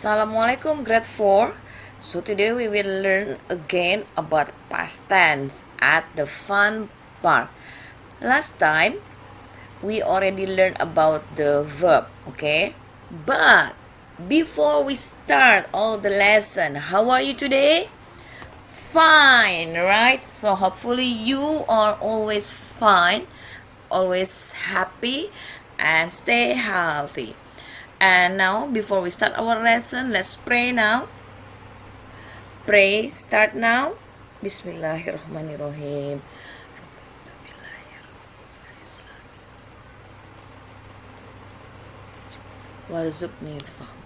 Assalamualaikum grade 4. So today we will learn again about past tense at the fun part. Last time we already learned about the verb, okay? But before we start all the lesson, how are you today? Fine, right? So hopefully you are always fine, always happy and stay healthy. And now, before we start our lesson, let's pray now. Pray, start now. Bismillahirrahmanirrahim. Warzuqni al-fahma.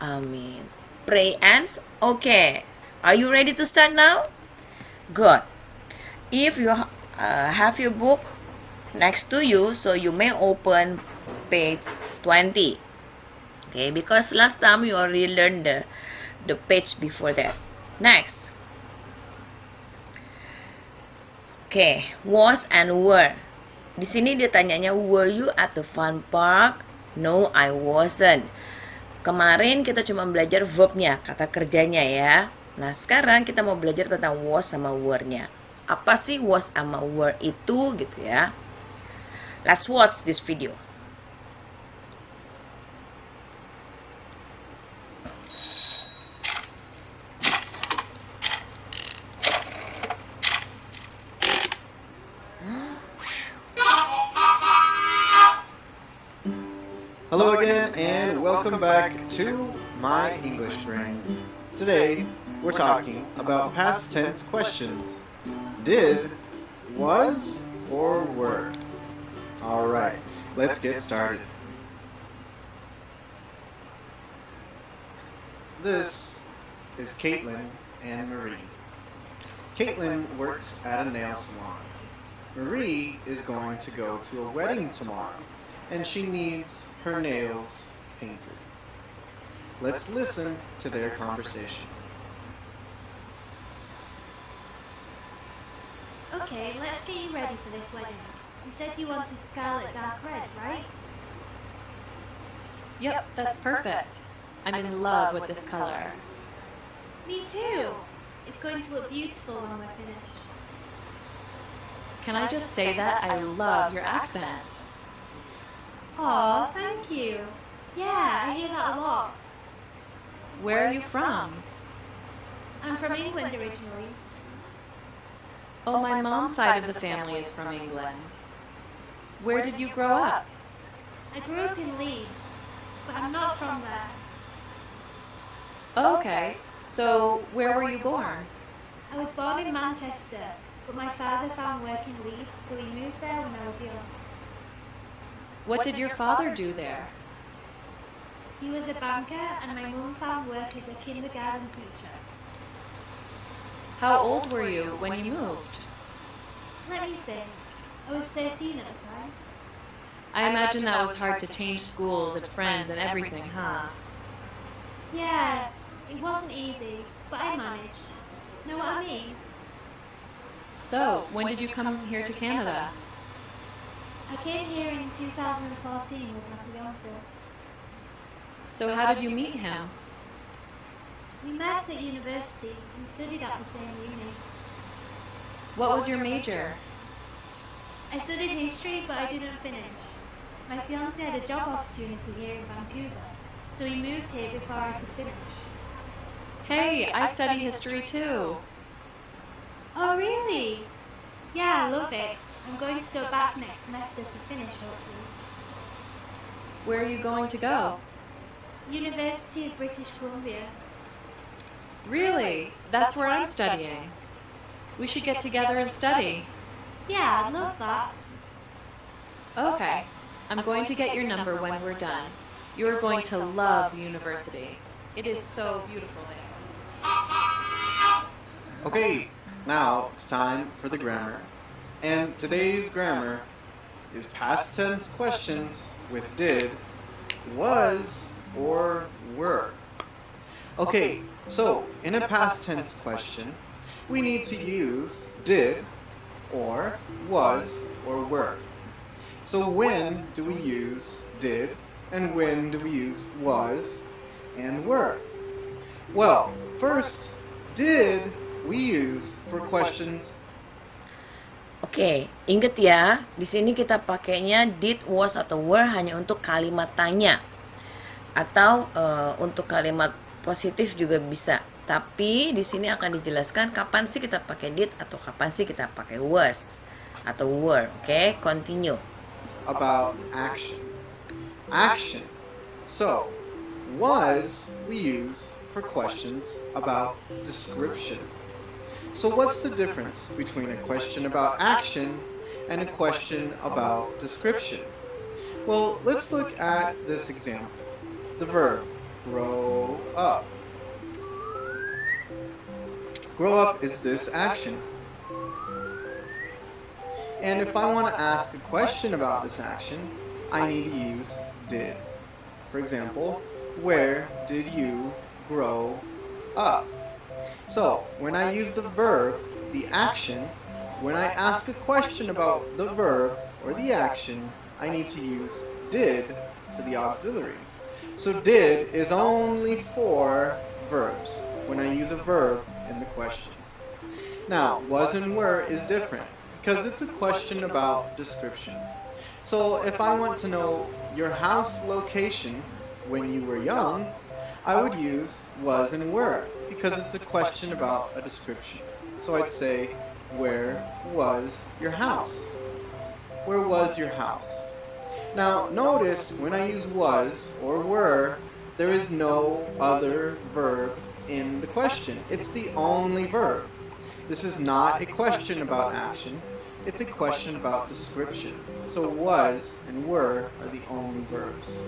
Amin. Pray ends. Okay. Are you ready to start now? Good. If you have your book next to you, so you may open page 20. Okay, because last time you already learned the page before that. Next. Okay, was and were. Di sini dia tanyanya, were you at the fun park? No, I wasn't. Kemarin kita cuma belajar verbnya, kata kerjanya ya. Nah, sekarang kita mau belajar tentang was sama were-nya. Apa sih was sama were itu gitu ya. Let's watch this video. Hello again and welcome back to My English Brain. Today we're talking about past tense questions. Did, was, or were. Alright, let's get started. This is Caitlin and Marie. Caitlin works at a nail salon. Marie is going to go to a wedding tomorrow, and she needs her nails painted. Let's listen to their conversation. Okay, let's get you ready for this wedding. You said you wanted scarlet dark red, right? Yep, that's perfect. I'm in love with this color. Me too. It's going to look beautiful when we're finished. Can I just say that I love your accent? Aw, thank you. Yeah, I hear that a lot. Where are you from? I'm from England originally. Oh, my mom's side of the family is from England. Where did you grow up? I grew up in Leeds, but I'm not from there. Oh, okay. So, where were you born? I was born in Manchester, but my father found work in Leeds, so he moved there when I was young. What did your father do there? He was a banker, and my mum found work as a kindergarten teacher. How old were you when you moved? Let me think. I was 13 at the time. I imagine that was hard to change schools and friends and everything, huh? Yeah, it wasn't easy, but I managed. Know what I mean? So, when did you come here to Canada? I came here in 2014 with my fiance. So how did you meet him? We met at university. We studied at the same uni. What was your major? I studied history, but I didn't finish. My fiance had a job opportunity here in Vancouver, so he moved here before I could finish. Hey, I study history too. Oh, really? Yeah, I love it. I'm going to go back next semester to finish, hopefully. Where are you going to go? University of British Columbia. Really? That's where I'm studying. We should get together and study. Yeah, I'd love that. Okay. I'm going to get your number when we're done. You're going to love university. It is so beautiful there. Okay, now it's time for the grammar. And today's grammar is past tense questions with did, was, or were. Okay, so in a past tense question, we need to use did, or was, or were. So when do we use did, and when do we use was and were? Well, first, did we use for questions? Oke, inget ya, di sini kita pakainya did, was, atau were hanya untuk kalimat tanya. Atau untuk kalimat positif juga bisa. Tapi di sini akan dijelaskan kapan sih kita pakai did atau kapan sih kita pakai was atau were. Oke, continue. About action. Action. So, was we use for questions about description. So what's the difference between a question about action and a question about description? Well, let's look at this example. The verb, grow up. Grow up is this action. And if I want to ask a question about this action, I need to use did. For example, where did you grow up? So, when I use the verb, the action, when I ask a question about the verb or the action, I need to use did for the auxiliary. So did is only for verbs, when I use a verb in the question. Now, was and were is different, because it's a question about description. So if I want to know your house location when you were young, I would use was and were, because it's a question about a description. So I'd say, where was your house? Where was your house? Now notice when I use was or were, there is no other verb in the question. It's the only verb. This is not a question about action. It's a question about description. So was and were are the only verbs.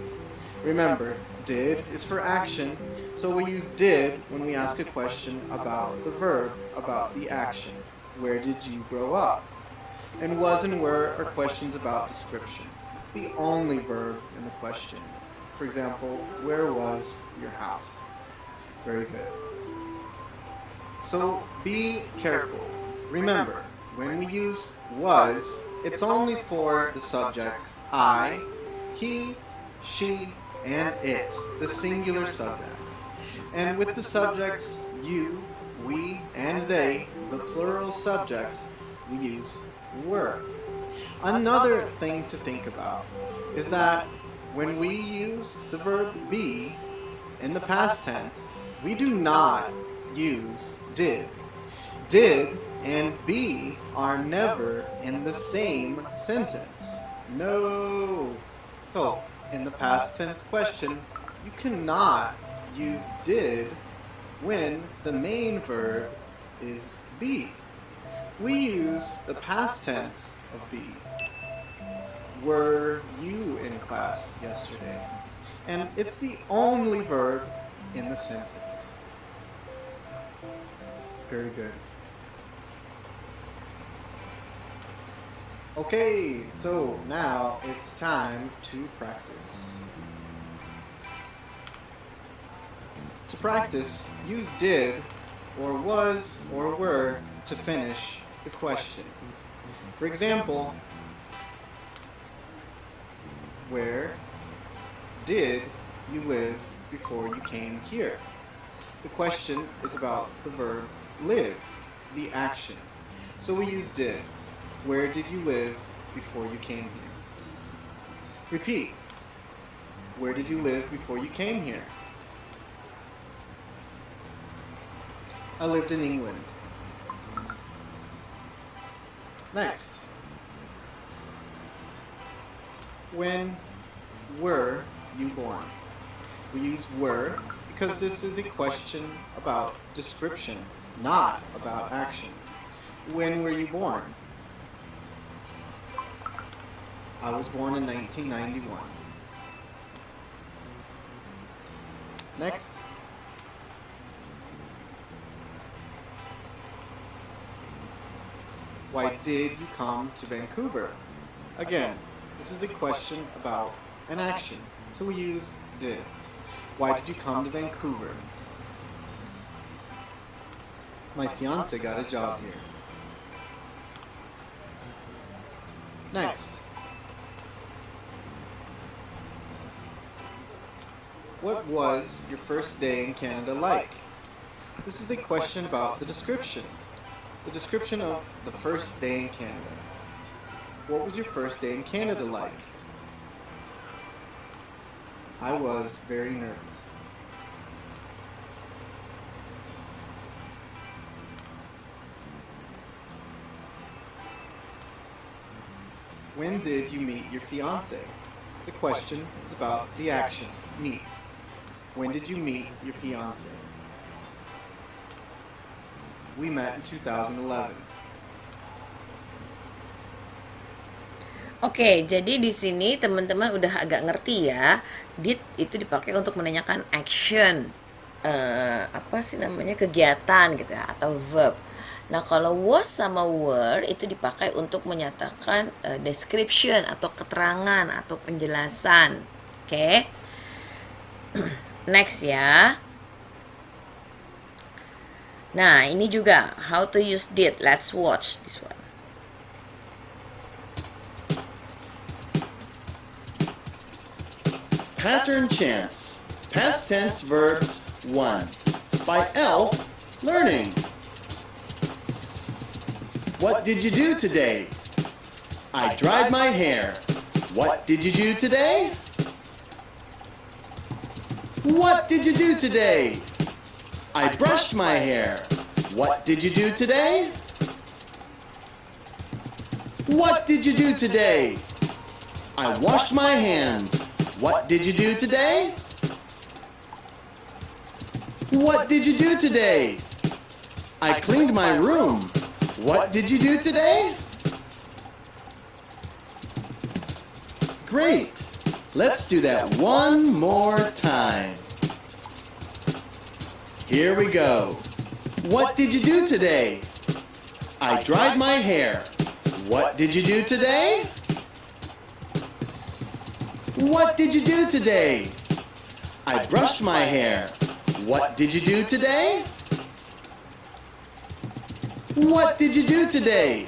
Remember, did is for action, so we use did when we ask a question about the verb, about the action. Where did you grow up? And was and were are questions about description. It's the only verb in the question. For example, where was your house? Very good. So be careful. Remember, when we use was, it's only for the subjects I, he, she, and it, the singular subjects. And with the subjects you, we, and they, the plural subjects, we use were. Another thing to think about is that when we use the verb be in the past tense, we do not use did. Did and be are never in the same sentence. No. So, in the past tense question, you cannot use did when the main verb is be. We use the past tense of be. Were you in class yesterday? And it's the only verb in the sentence. Very good. Okay, so now it's time to practice. To practice, use did or was or were to finish the question. For example, where did you live before you came here? The question is about the verb live, the action. So we use did. Where did you live before you came here? Repeat. Where did you live before you came here? I lived in England. Next. When were you born? We use were because this is a question about description, not about action. When were you born? I was born in 1991. Next. Why did you come to Vancouver? Again, this is a question about an action, so we use did. Why did you come to Vancouver? My fiance got a job here. Next. What was your first day in Canada like? This is a question about the description. The description of the first day in Canada. What was your first day in Canada like? I was very nervous. When did you meet your fiance? The question is about the action, meet. When did you meet your fiance? We met in 2011. Oke, jadi di sini teman-teman udah agak ngerti ya. Did itu dipakai untuk menanyakan action, apa sih namanya, kegiatan gitu ya, atau verb. Nah, kalau was sama were itu dipakai untuk menyatakan description atau keterangan atau penjelasan. Oke. Next ya. Nah, ini juga how to use did. Let's watch this one. Pattern chants. Past tense verbs 1. By Elf Learning. What did you do today? I dried my hair. What did you do today? What did you do today? I brushed my hair. What did you do today? What did you do today? I washed my hands. What did you do today? What did you do today? I cleaned my room. What did you do today? Great. Let's do that one more time. Here we go. What did you do today? I dried my hair. What did you do today? What did you do today? I brushed my hair. What did you do today? What did you do today?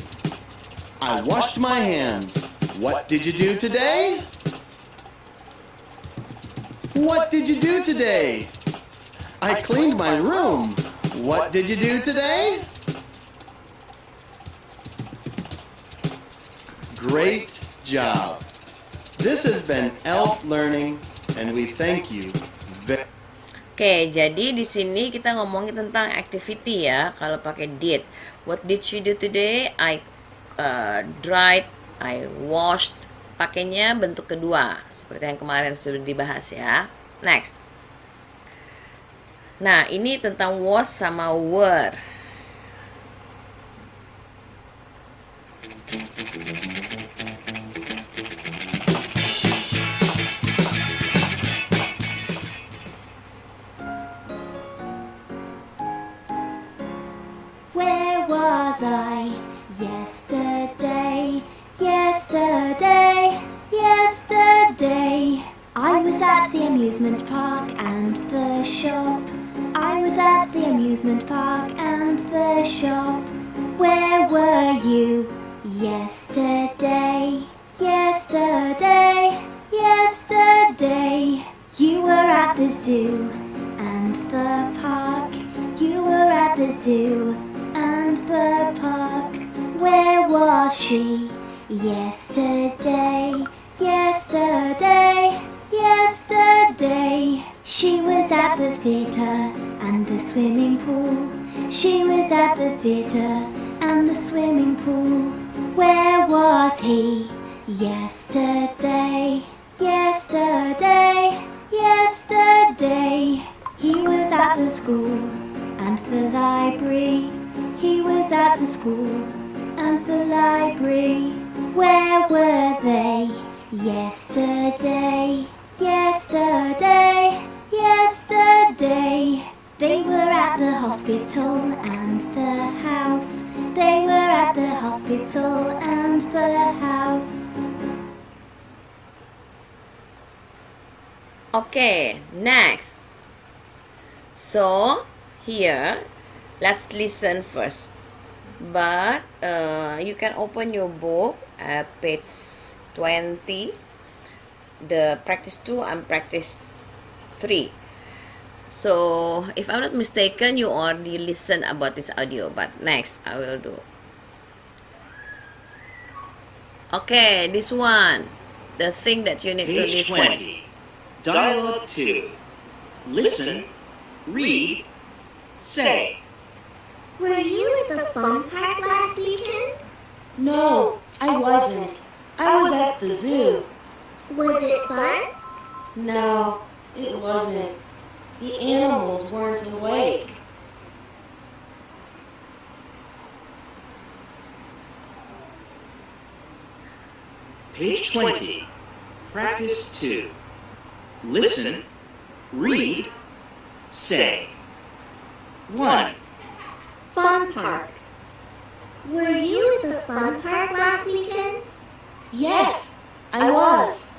I washed my hands. What did you do today? What did you do today? I cleaned my room. What did you do today? Great job. This has been Elf Learning, and we thank you. Oke, jadi di sini kita ngomongin tentang activity ya. Kalau pakai did, what did you do today? I dried, I washed. Pakainya bentuk kedua, seperti yang kemarin sudah dibahas ya. Next. Nah, ini tentang was sama were. Where was I yesterday? Yesterday, yesterday. I was at the amusement park and the shop. I was at the amusement park and the shop. Where were you yesterday? Yesterday, yesterday. You were at the zoo and the park. You were at the zoo and the park. Where was she yesterday? Yesterday, yesterday. She was at the theatre and the swimming pool. She was at the theatre and the swimming pool. Where was he yesterday? Yesterday, yesterday. He was at the school and the library. He was at the school and the library. Where were they yesterday? Yesterday, yesterday. They were at the hospital and the house. They were at the hospital and the house. Okay, next. So, here, let's listen first. But you can open your book at page 20, the practice 2 and practice 3. So, if I'm not mistaken, you already listen about this audio, but next I will do. Okay, this one. The thing that you need to Page listen. 20. Dialogue 2. Listen, read, say. Were you at the fun park last weekend? No, I wasn't. I was at the zoo. Was it fun? No, it wasn't. The animals weren't awake. Page 20. Practice 2. Listen, read, say. 1. Fun park. Were you at the fun park last weekend? Yes, I was.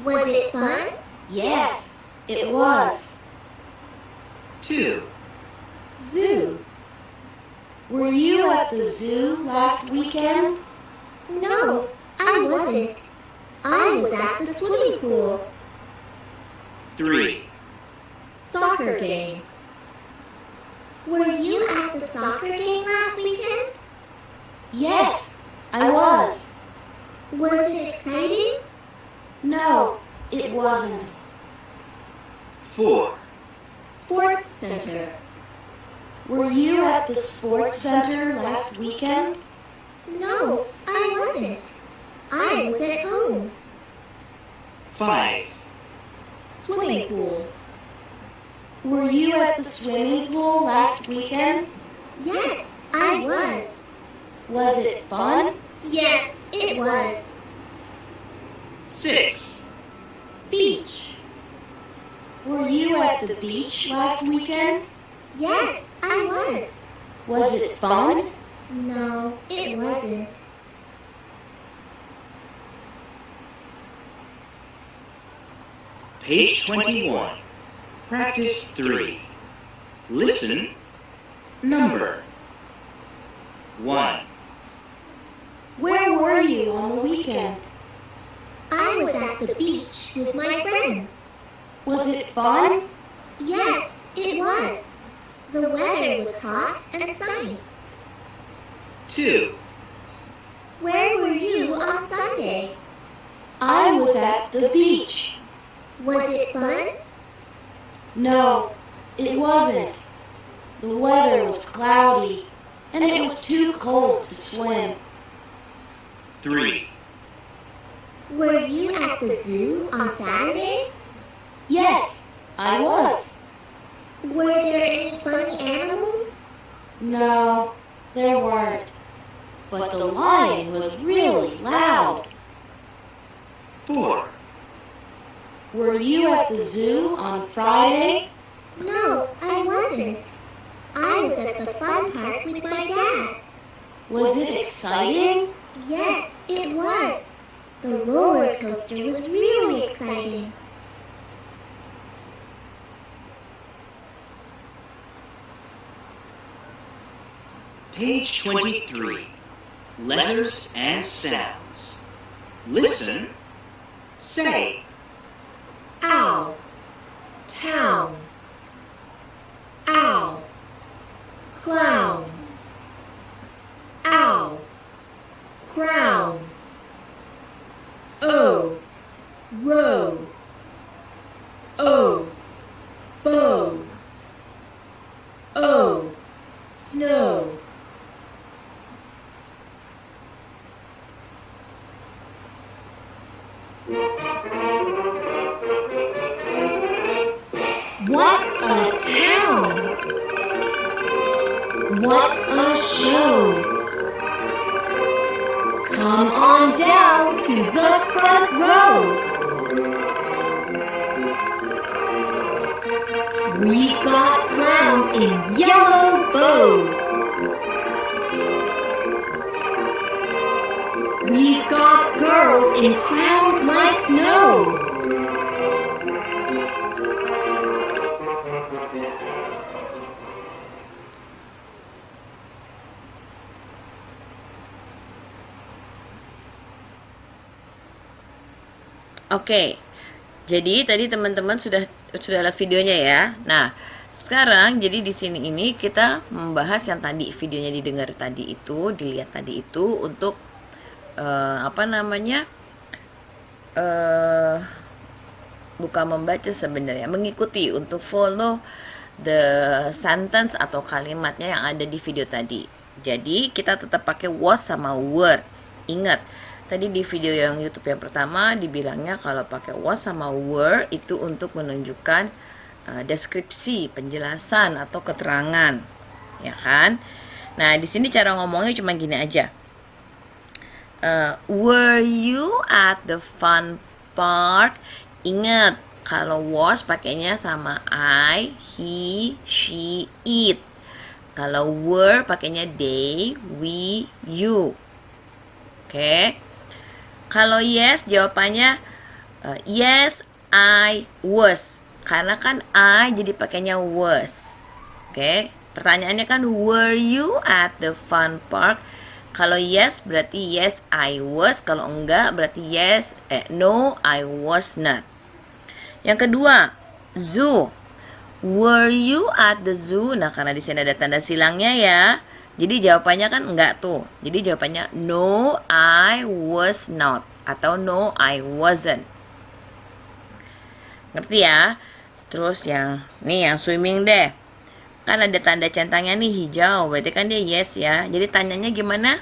Was it fun? Yes, it was. 2. Zoo. Were you at the zoo last weekend? No, I wasn't. I was at the swimming pool. 3. Soccer game. Were you at the soccer game last weekend? Yes, I was. Was it exciting? No, it wasn't. 4. Sports center. Were you at the sports center last weekend? No, I wasn't. I was at home. 5. Swimming pool. Were you at the swimming pool last weekend? Yes, I was. Was it fun? Yes, it was. 6. Beach. Were you at the beach last weekend? Yes, I was. Was it fun? No, it wasn't. Page 21. Practice 3. Listen, number. 1. Where were you on the weekend? I was at the beach with my friends. Was it fun? Yes, it was. The weather was hot and sunny. 2. Where were you on Sunday? I was at the beach. Was it fun? No, it wasn't. The weather was cloudy, and it was too cold to swim. 3. Were you at the zoo on Saturday? Yes, I was. Were there any funny animals? No, there weren't. But the lion was really loud. 4. Were you at the zoo on Friday? No, I wasn't. I was at the fun park with my dad. Was it exciting? Yes, it was. The roller coaster was really exciting. Page 23. Letters and sounds. Listen, say. Ow. Town. Ow. Clown. Ow. Crown. O. Row. O. Bow. O. Snow. What a town! What a show! Come on down to the front row. We've got clowns in yellow bows. We've got girls in crowns like snow. Oke, jadi tadi teman-teman sudah sudah lihat videonya ya. Nah, sekarang jadi di sini ini kita membahas yang tadi videonya didengar tadi itu, dilihat tadi itu untuk bukan membaca sebenarnya, mengikuti untuk follow the sentence atau kalimatnya yang ada di video tadi. Jadi kita tetap pakai was sama were. Ingat, tadi di video yang YouTube yang pertama dibilangnya kalau pakai was sama were itu untuk menunjukkan deskripsi, penjelasan atau keterangan, ya kan? Nah, di sini cara ngomongnya cuma gini aja. Were you at the fun park? Ingat, kalau was pakainya sama I, he, she, it. Kalau were pakainya they, we, you. Oke. Kalau yes jawabannya yes, I was. Karena kan I jadi pakainya was. Oke. Pertanyaannya kan were you at the fun park? Kalau yes berarti yes I was. Kalau enggak berarti no I was not. Yang kedua, zoo. Were you at the zoo? Nah, karena di sini ada tanda silangnya ya. Jadi jawabannya kan enggak tuh. Jadi jawabannya no, I was not. Atau no, I wasn't. Ngerti ya? Terus yang swimming deh. Kan ada tanda centangnya nih hijau. Berarti kan dia yes ya. Jadi tanyanya gimana?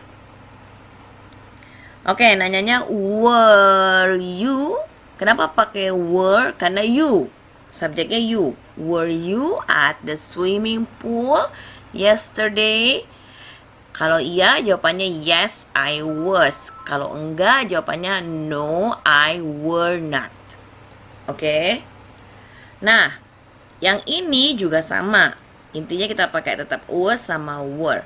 Oke, nanyanya were you? Kenapa pakai were? Karena you. Subjeknya you. Were you at the swimming pool yesterday? Kalau iya jawabannya yes, I was. Kalau enggak jawabannya no, I were not. Oke? Nah, yang ini juga sama. Intinya kita pakai tetap was sama were.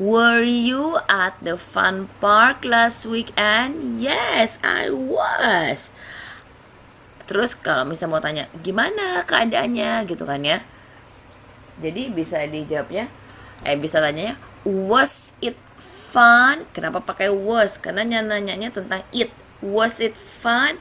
Were you at the fun park last weekend? Yes, I was. Terus kalau misalnya mau tanya, gimana keadaannya gitu kan ya. Jadi bisa dijawabnya, bisa tanyanya, was it fun? Kenapa pakai was? Karena nanyanya tentang it. Was it fun?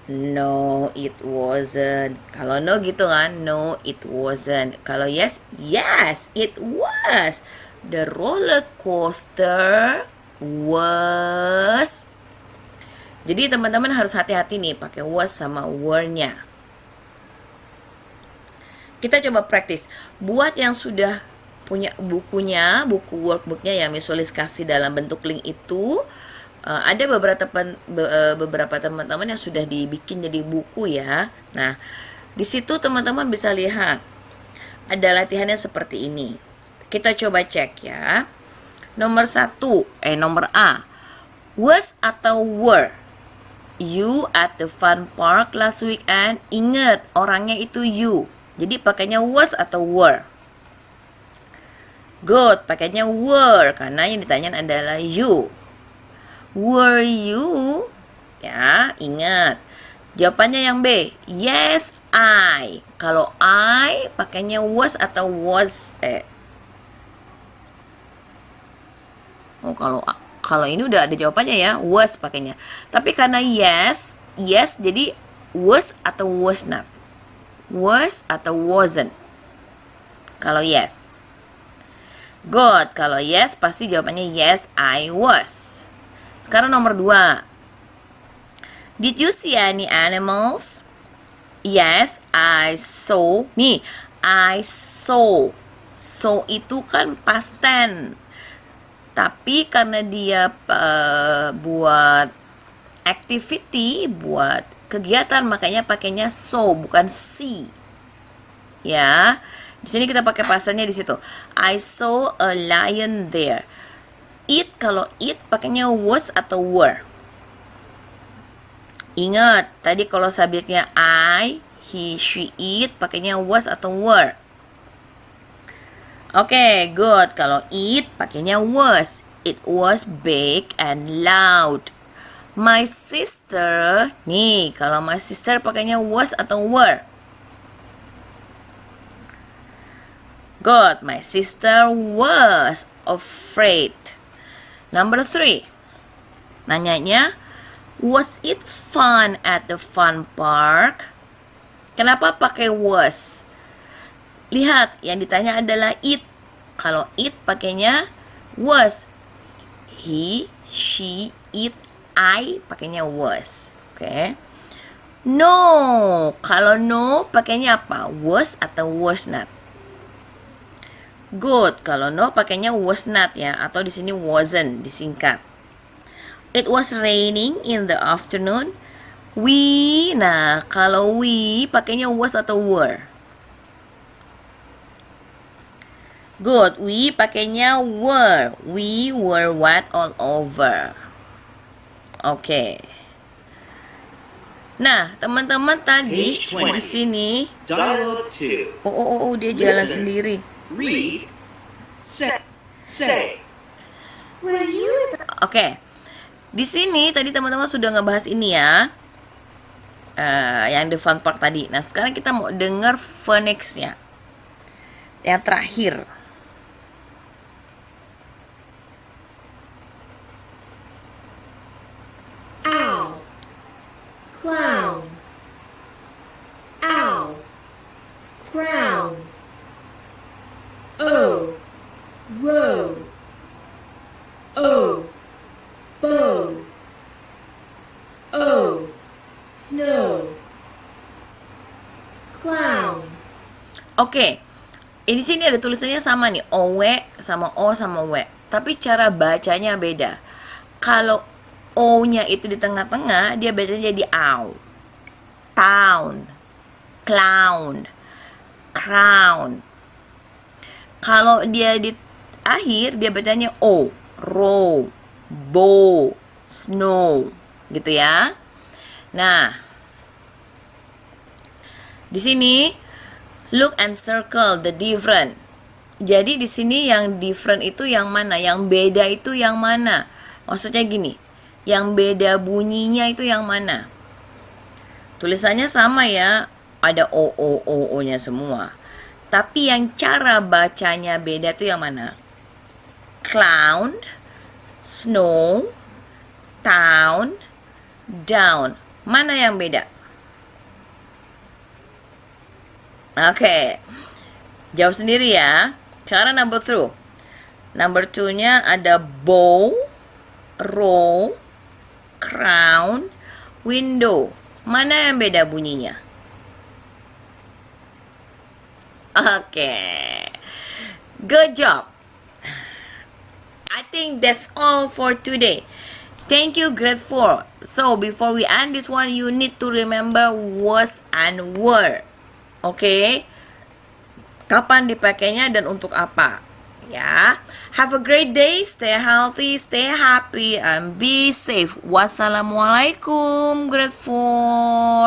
No, it wasn't. Kalau no gitu kan, no, it wasn't. Kalau yes, yes, it was. The roller coaster was. Jadi teman-teman harus hati-hati nih pakai was sama were-nya. Kita coba praktis. Buat yang sudah punya bukunya, buku workbooknya yang visualisasi dalam bentuk link itu, ada beberapa teman-teman yang sudah dibikin jadi buku ya. Nah, di situ teman-teman bisa lihat ada latihannya seperti ini. Kita coba cek ya. Nomor A. Was atau were? You at the fun park last weekend. Ingat, orangnya itu you. Jadi pakainya was atau were. Good, pakainya were. Karena yang ditanya adalah you. Were you? Ya, ingat. Jawabannya yang B. Yes, I. Kalau I pakainya was atau was. Kalau ini udah ada jawabannya ya, was pakainya. Tapi karena yes jadi was atau was not. Was atau wasn't. Kalau yes. Good, kalau yes pasti jawabannya yes, I was. Sekarang nomor 2. Did you see any animals? Yes, I saw. Nih, I saw. So itu kan past tense. Tapi karena dia buat activity, buat kegiatan, makanya pakainya so, bukan see. Ya. Di sini kita pakai pasannya di situ. I saw a lion there. It, kalau it pakainya was atau were. Ingat, tadi kalau subjeknya I, he, she, it pakainya was atau were. Oke, good. Kalau it pakainya was. It was big and loud. My sister, nih kalau my sister pakainya was atau were. Good. My sister was afraid. Number 3. Nanyanya, was it fun at the fun park? Kenapa pakai was? Lihat, yang ditanya adalah it. Kalau it pakainya was. He, she, it, I pakainya was. Oke. No. Kalau no pakainya apa? Was atau was not? Good. Kalau no pakainya was not ya, atau di sini wasn't disingkat. It was raining in the afternoon. Nah, kalau we pakainya was atau were? Good. We pakainya were. We were what all over. Oke. Nah, teman-teman tadi Page 20. di sini. Dialogue 2. Oh, dia jalan Listen. sendiri. Read. Say. Were you Oke. Di sini tadi teman-teman sudah ngebahas ini ya. Yang the fun part tadi. Nah, sekarang kita mau dengar phonics-nya. Yang terakhir. Ow. Clown. Ow. Crown. O. Row. O. Bow. O. Snow. Clown. Oke. Di sini ada tulisannya sama nih, owe sama o sama w. Tapi cara bacanya beda. Kalau o-nya itu di tengah-tengah, dia bacanya jadi aw. Town, clown, crown. Kalau dia di akhir, dia bacanya o. Row, bow, snow. Gitu ya. Nah, di sini look and circle the different. Jadi di sini yang different itu yang mana? Yang beda itu yang mana? Maksudnya gini, yang beda bunyinya itu yang mana? Tulisannya sama ya, ada o-nya semua. Tapi yang cara bacanya beda itu yang mana? Clown, snow, town, down. Mana yang beda? Oke. Jawab sendiri ya. Sekarang number 2. Number 2-nya ada bow, row, crown, window. Mana yang beda bunyinya? Oke. Good job. I think that's all for today. Thank you, grade 4. So, before we end this one, you need to remember was and were. Oke? Kapan dipakainya dan untuk apa? Ya. Have a great day, stay healthy, stay happy, and be safe. Wassalamualaikum, grade 4.